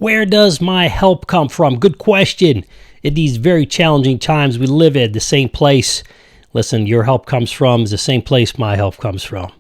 Where does my help come from? Good question. In these very challenging times we live in, the same place, listen, your help comes from is the same place my help comes from.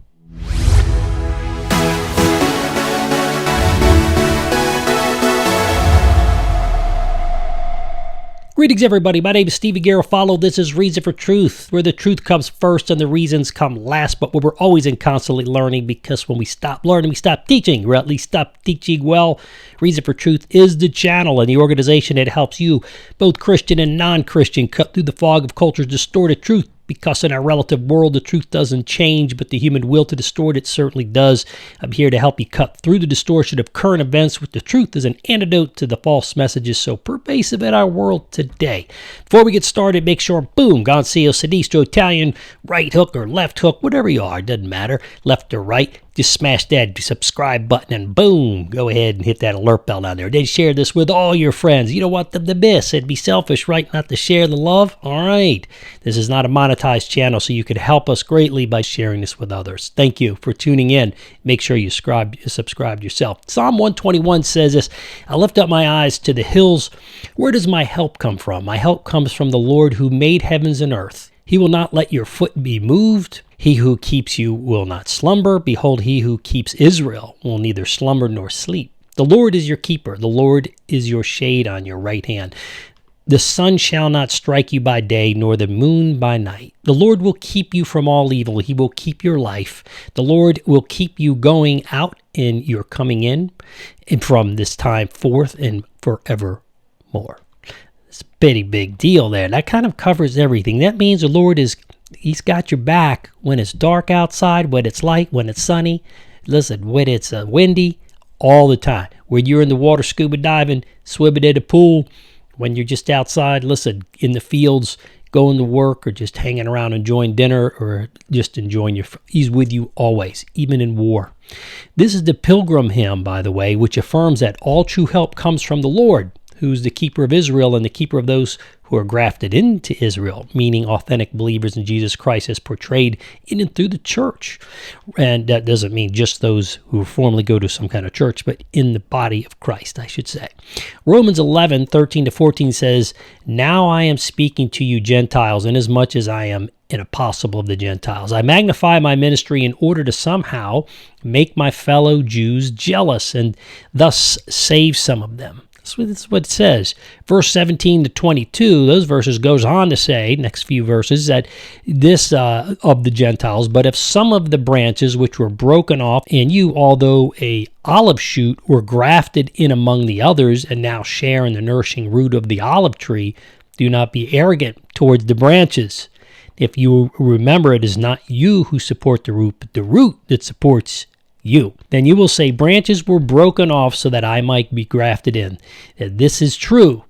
Greetings, everybody. My name is StevenGarofalo. This is Reason for Truth, where the truth comes first and the reasons come last, but where we're always in constantly learning, because when we stop learning, we stop teaching, or at least stop teaching well. Reason for Truth is the channel and the organization that helps you, both Christian and non-Christian, cut through the fog of culture's distorted truth. Because in our relative world, the truth doesn't change, but the human will to distort it certainly does. I'm here to help you cut through the distortion of current events with the truth as an antidote to the false messages so pervasive in our world today. Before we get started, make sure, boom, Gonzalo, Sinistro, Italian, right hook or left hook, whatever you are, doesn't matter, left or right. Just smash that subscribe button and boom, go ahead and hit that alert bell down there. Then share this with all your friends. You don't want them to miss. It'd be selfish, right, not to share the love? All right. This is not a monetized channel, so you could help us greatly by sharing this with others. Thank you for tuning in. Make sure you subscribe yourself. Psalm 121 says this, I lift up my eyes to the hills. Where does my help come from? My help comes from the Lord who made heavens and earth. He will not let your foot be moved. He who keeps you will not slumber. Behold, he who keeps Israel will neither slumber nor sleep. The Lord is your keeper. The Lord is your shade on your right hand. The sun shall not strike you by day, nor the moon by night. The Lord will keep you from all evil. He will keep your life. The Lord will keep you going out and your coming in, and from this time forth and forevermore. It's a pretty big deal there. That kind of covers everything. That means the Lord He's got your back when it's dark outside, when it's light, when it's sunny. Listen, when it's windy, all the time. When you're in the water scuba diving, swimming in the pool, when you're just outside, listen, in the fields, going to work, or just hanging around enjoying dinner, or just enjoying He's with you always, even in war. This is the Pilgrim hymn, by the way, which affirms that all true help comes from the Lord, who's the keeper of Israel and the keeper of those who are grafted into Israel, meaning authentic believers in Jesus Christ as portrayed in and through the church. And that doesn't mean just those who formerly go to some kind of church, but in the body of Christ, I should say. Romans 11:13-14 says, Now I am speaking to you Gentiles, inasmuch as I am an apostle of the Gentiles. I magnify my ministry in order to somehow make my fellow Jews jealous and thus save some of them. That's what it says. Verse 17-22, those verses goes on to say, next few verses, that this of the Gentiles, but if some of the branches which were broken off in you, although a olive shoot, were grafted in among the others, and now share in the nourishing root of the olive tree, do not be arrogant towards the branches. If you remember, it is not you who support the root, but the root that supports you. Then you will say, branches were broken off so that I might be grafted in. This is true.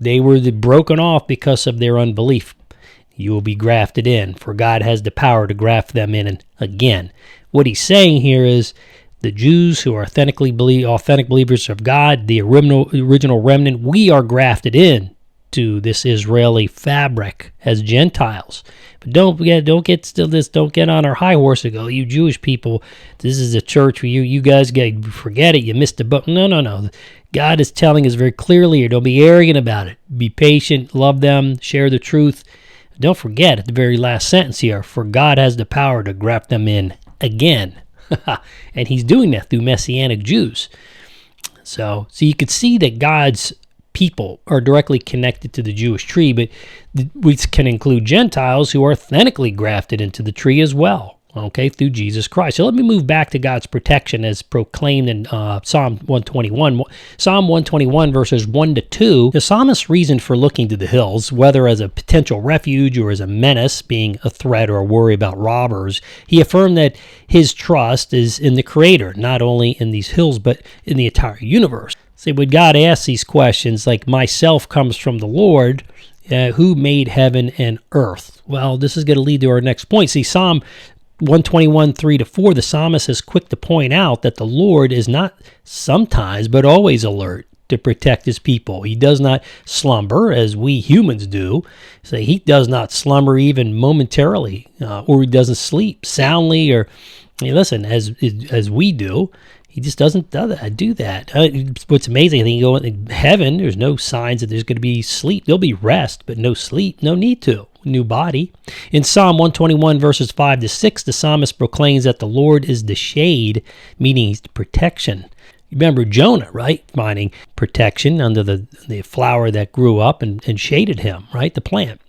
They were broken off because of their unbelief. You will be grafted in, for God has the power to graft them in again. What he's saying here is the Jews who are authentic believers of God, the original remnant, we are grafted in to this Israeli fabric as Gentiles. But don't get on our high horse and go, you Jewish people, this is a church where you guys forget it, you missed the boat. No. God is telling us very clearly here, don't be arrogant about it. Be patient, love them, share the truth. Don't forget at the very last sentence here, for God has the power to graft them in again. And he's doing that through Messianic Jews. So you could see that God's people are directly connected to the Jewish tree, but we can include Gentiles who are authentically grafted into the tree as well, okay, through Jesus Christ. So let me move back to God's protection as proclaimed in Psalm 121. Psalm 121, verses 1-2, the psalmist's reason for looking to the hills, whether as a potential refuge or as a menace, being a threat or a worry about robbers, he affirmed that his trust is in the Creator, not only in these hills, but in the entire universe. See, when God asks these questions, like myself comes from the Lord, who made heaven and earth? Well, this is going to lead to our next point. See, Psalm 121, 3-4, the psalmist is quick to point out that the Lord is not sometimes, but always alert to protect his people. He does not slumber as we humans do. So he does not slumber even momentarily, or he doesn't sleep soundly, or listen, as we do. He just doesn't do that. What's amazing, I think you go in heaven, there's no signs that there's going to be sleep. There'll be rest, but no sleep, no need to. New body. In Psalm 121, verses 5 to 6, the psalmist proclaims that the Lord is the shade, meaning he's the protection. Remember Jonah, right? Finding protection under the flower that grew up and shaded him, right? The plant.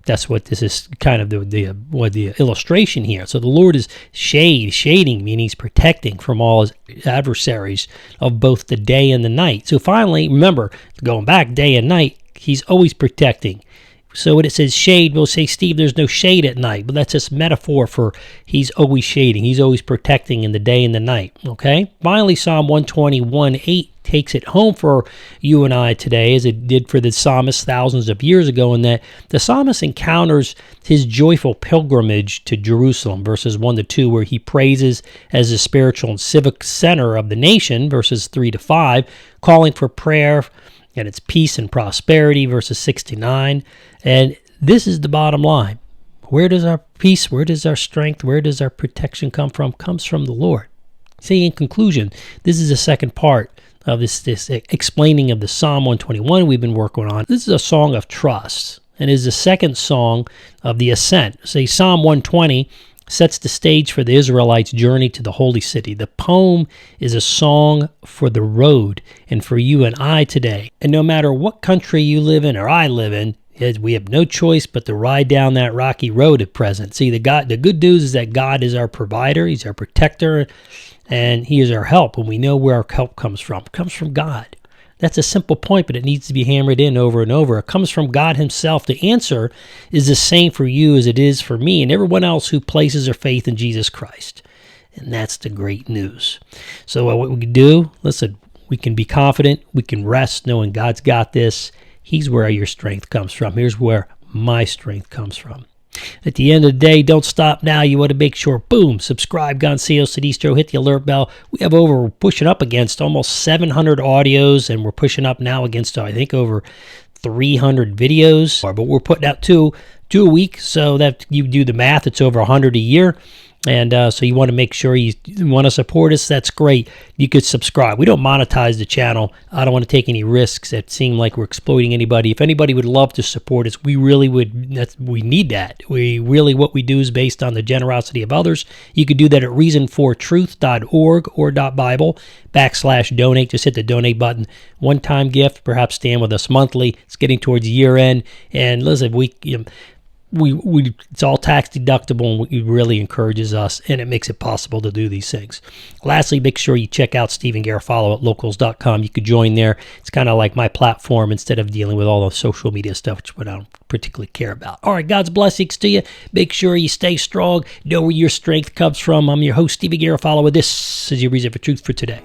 That's what this is kind of the illustration here. So the Lord is shading, meaning he's protecting from all his adversaries of both the day and the night. So finally, remember, going back day and night, he's always protecting. So when it says shade, we'll say, Steve, there's no shade at night. But that's just metaphor for he's always shading. He's always protecting in the day and the night. Okay? Finally, Psalm 121:8 takes it home for you and I today, as it did for the psalmist thousands of years ago, in that the psalmist encounters his joyful pilgrimage to Jerusalem, verses 1 to 2, where he praises as the spiritual and civic center of the nation, verses 3 to 5, calling for prayer and its peace and prosperity, verses 6 to 9. And this is the bottom line. Where does our peace, where does our strength, where does our protection come from? Comes from the Lord. See, in conclusion, this is the second part of this explaining of the Psalm 121 we've been working on. This is a song of trust, and is the second song of the ascent. See, Psalm 120 sets the stage for the Israelites' journey to the holy city. The poem is a song for the road and for you and I today. And no matter what country you live in or I live in, we have no choice but to ride down that rocky road at present. See, the good news is that God is our provider, he's our protector, and he is our help. And we know where our help comes from. It comes from God. That's a simple point, but it needs to be hammered in over and over. It comes from God himself. The answer is the same for you as it is for me and everyone else who places their faith in Jesus Christ. And that's the great news. So what we can do, listen, we can be confident. We can rest knowing God's got this. He's where your strength comes from. Here's where my strength comes from. At the end of the day, don't stop now. You want to make sure, boom, subscribe, Gonzalo Sidistro, hit the alert bell. We're pushing up against almost 700 audios, and we're pushing up now against, I think, over 300 videos. But we're putting out two a week, so that you do the math, it's over 100 a year. And so you want to make sure you want to support us. That's great. You could subscribe. We don't monetize the channel. I don't want to take any risks that seem like we're exploiting anybody. If anybody would love to support us, we really would. We need that. What we do is based on the generosity of others. You could do that at reasonfortruth.org or .bible/donate. Just hit the donate button. One-time gift. Perhaps stand with us monthly. It's getting towards year end. And listen, it's all tax deductible, and it really encourages us, and it makes it possible to do these things. Lastly, make sure you check out StevenGarofalo at locals.com. You could join there. It's kind of like my platform instead of dealing with all the social media stuff, which I don't particularly care about. All right, God's blessings to you. Make sure you stay strong. Know where your strength comes from. I'm your host, Steven Garofalo, with this is your Reason for Truth for today.